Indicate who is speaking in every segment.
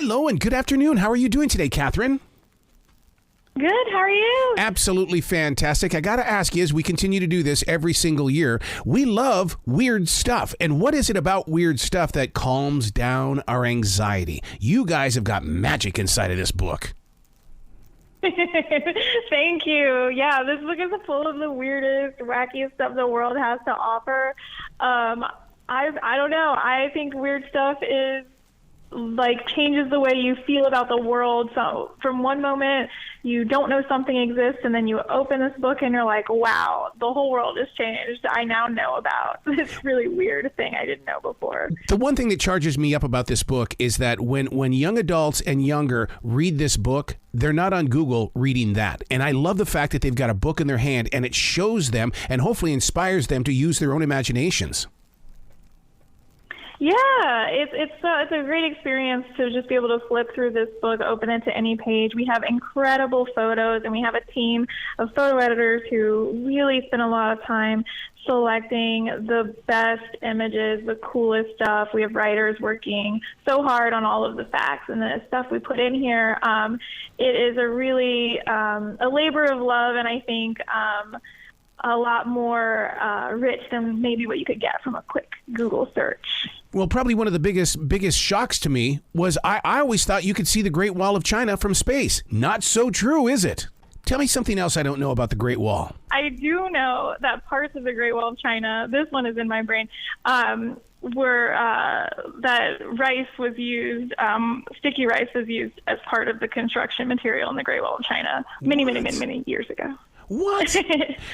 Speaker 1: Hello and good afternoon. How are you doing today, Kathryn?
Speaker 2: Good. How are you?
Speaker 1: Absolutely fantastic. I got to ask you, as we continue to do this every single year, we love weird stuff. And what is it about weird stuff that calms down our anxiety? You guys have got magic inside of this book.
Speaker 2: Thank you. Yeah, this book is full of the weirdest, wackiest stuff the world has to offer. I don't know. I think weird stuff is changes the way you feel about the world. So from one moment you don't know something exists, and then you open this book and you're like, wow, the whole world has changed. I now know about this really weird thing I didn't know before.
Speaker 1: The one thing that charges me up about this book is that when young adults and younger read this book, they're not on Google reading that. And I love the fact that they've got a book in their hand and it shows them and hopefully inspires them to use their own imaginations.
Speaker 2: Yeah, it's a great experience to just be able to flip through this book, open it to any page. We have incredible photos, and we have a team of photo editors who really spend a lot of time selecting the best images, the coolest stuff. We have writers working so hard on all of the facts and the stuff we put in here. It is a really a labor of love, and I think a lot more rich than maybe what you could get from a quick Google search.
Speaker 1: Well, probably one of the biggest shocks to me was I always thought you could see the Great Wall of China from space. Not so true, is it? Tell me something else I don't know about the Great Wall.
Speaker 2: I do know that parts of the Great Wall of China, this one is in my brain, were that rice was used, sticky rice was used as part of the construction material in the Great Wall of China many years ago.
Speaker 1: What?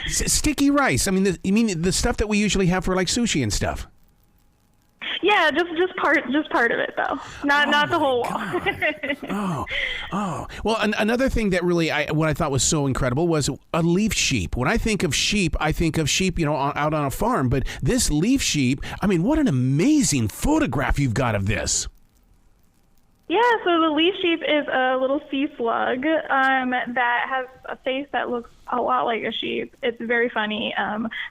Speaker 1: Sticky rice? I mean, you mean the stuff that we usually have for like sushi and stuff?
Speaker 2: Yeah, just part of it though, not the whole wall.
Speaker 1: Well, another thing that really what I thought was so incredible was a leaf sheep. When I think of sheep, out on a farm. But this leaf sheep, I mean, what an amazing photograph you've got of this.
Speaker 2: Yeah, so the leaf sheep is a little sea slug that has a face that looks a lot like a sheep. It's very funny.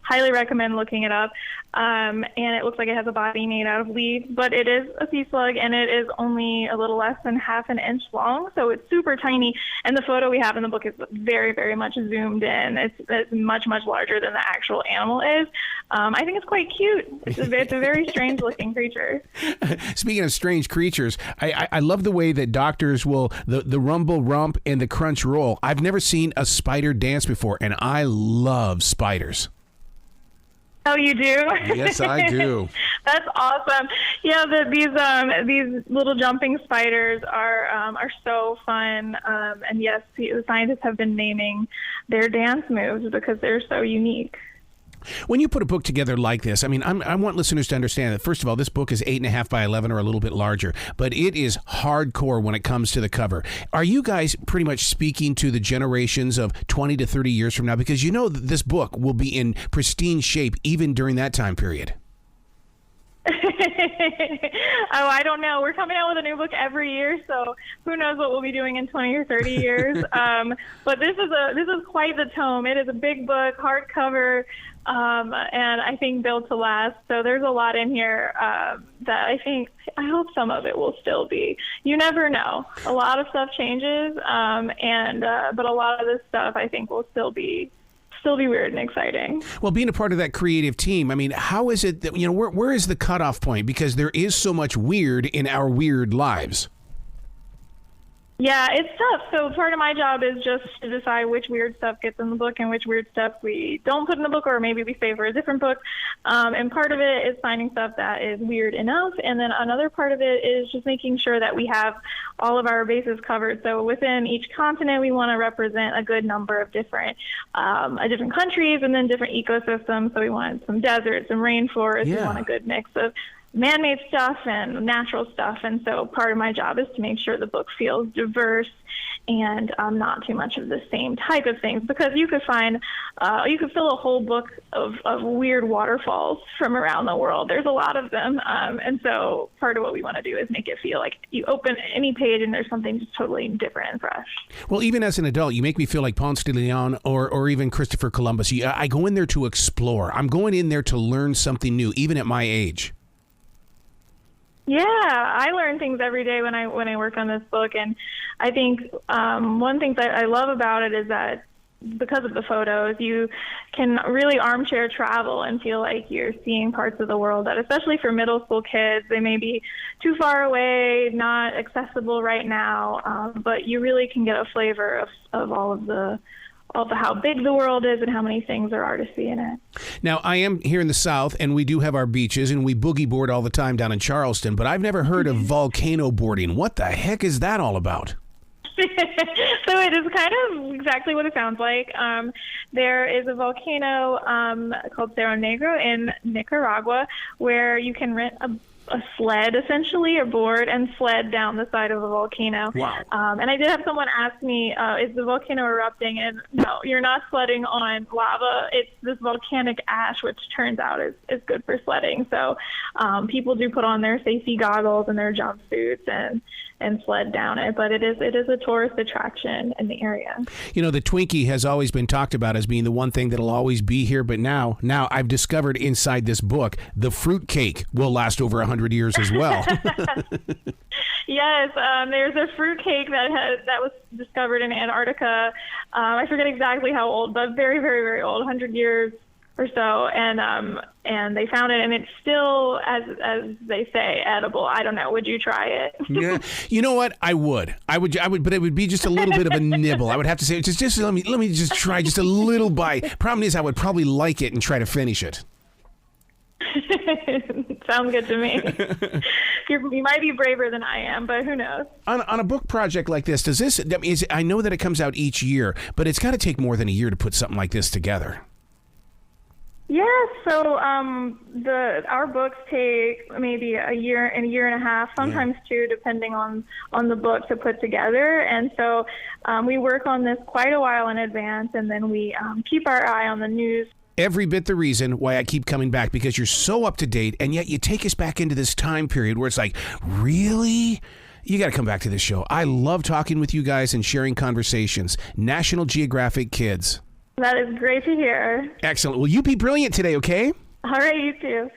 Speaker 2: Highly recommend looking it up. And it looks like it has a body made out of leaves, but it is a sea slug, and it is only a little less than half an inch long, so it's super tiny. And the photo we have in the book is very, very much zoomed in. It's much, much larger than the actual animal is. I think it's quite cute. It's a very strange-looking creature.
Speaker 1: Speaking of strange creatures, I love the way that doctors will, the rumble rump and the crunch roll. I've never seen a spider dance before, and I love spiders.
Speaker 2: Oh, you do?
Speaker 1: Yes, I do.
Speaker 2: That's awesome. Yeah, these little jumping spiders are so fun. And yes, the scientists have been naming their dance moves because they're so unique.
Speaker 1: When you put a book together like this, I mean, I want listeners to understand that, first of all, this book is 8.5 by 11 or a little bit larger, but it is hardcore when it comes to the cover. Are you guys pretty much speaking to the generations of 20 to 30 years from now? Because you know that this book will be in pristine shape even during that time period.
Speaker 2: Oh, I don't know. We're coming out with a new book every year, so who knows what we'll be doing in 20 or 30 years. But this is quite the tome. It is a big book, hardcover, and I think built to last. So there's a lot in here that I hope some of it will still be. You never know. A lot of stuff changes, but a lot of this stuff I think will still be weird and exciting.
Speaker 1: Well, being a part of that creative team, I mean, how is it that, where is the cutoff point? Because there is so much weird in our weird lives.
Speaker 2: Yeah, it's tough. So part of my job is just to decide which weird stuff gets in the book and which weird stuff we don't put in the book, or maybe we save for a different book. And part of it is finding stuff that is weird enough. And then another part of it is just making sure that we have all of our bases covered. So within each continent, we want to represent a good number of different countries and then different ecosystems. So we want some deserts, some rainforests.
Speaker 1: Yeah.
Speaker 2: We want a good mix of man-made stuff and natural stuff, and so part of my job is to make sure the book feels diverse and not too much of the same type of things, because you could fill a whole book of weird waterfalls from around the world. There's a lot of them, and so part of what we want to do is make it feel like you open any page and there's something just totally different and fresh.
Speaker 1: Well, even as an adult, you make me feel like Ponce de Leon or even Christopher Columbus. I go in there to explore. I'm going in there to learn something new, even at my age.
Speaker 2: Yeah, I learn things every day when I work on this book, and I think one thing that I love about it is that because of the photos, you can really armchair travel and feel like you're seeing parts of the world that, especially for middle school kids, they may be too far away, not accessible right now, but you really can get a flavor of all the how big the world is and how many things there are to see in it.
Speaker 1: Now, I am here in the South, and we do have our beaches, and we boogie board all the time down in Charleston, but I've never heard of volcano boarding. What the heck is that all about?
Speaker 2: So it is kind of exactly what it sounds like. There is a volcano called Cerro Negro in Nicaragua where you can rent a sled, essentially, or board and sled down the side of a volcano.
Speaker 1: Wow.
Speaker 2: And I did have someone ask me, is the volcano erupting? And no, you're not sledding on lava. It's this volcanic ash, which turns out is good for sledding. So people do put on their safety goggles and their jumpsuits and sled down it, but it is a tourist attraction in the area.
Speaker 1: You know, the Twinkie has always been talked about as being the one thing that'll always be here, but now I've discovered inside this book, the fruit cake will last over 100 years as well.
Speaker 2: Yes, there's a fruit cake that was discovered in Antarctica. I forget exactly how old, but very, very, very old, 100 years or so, and they found it, and it's still, as they say, edible. I don't know. Would you try it?
Speaker 1: Yeah. You know what? I would, but it would be just a little bit of a nibble. I would have to say, just let me just try just a little bite. Problem is, I would probably like it and try to finish it.
Speaker 2: Sounds good to me. You might be braver than I am, but who knows? On
Speaker 1: a book project like this, I know that it comes out each year, but it's got to take more than a year to put something like this together.
Speaker 2: Yeah, so our books take maybe a year and a half, sometimes two, depending on the book to put together. And so we work on this quite a while in advance, and then we keep our eye on the news.
Speaker 1: Every bit the reason why I keep coming back, because you're so up to date, and yet you take us back into this time period where it's like, really? You got to come back to this show. I love talking with you guys and sharing conversations. National Geographic Kids.
Speaker 2: That is great to hear.
Speaker 1: Excellent. Well, you be brilliant today, okay?
Speaker 2: All right, you too.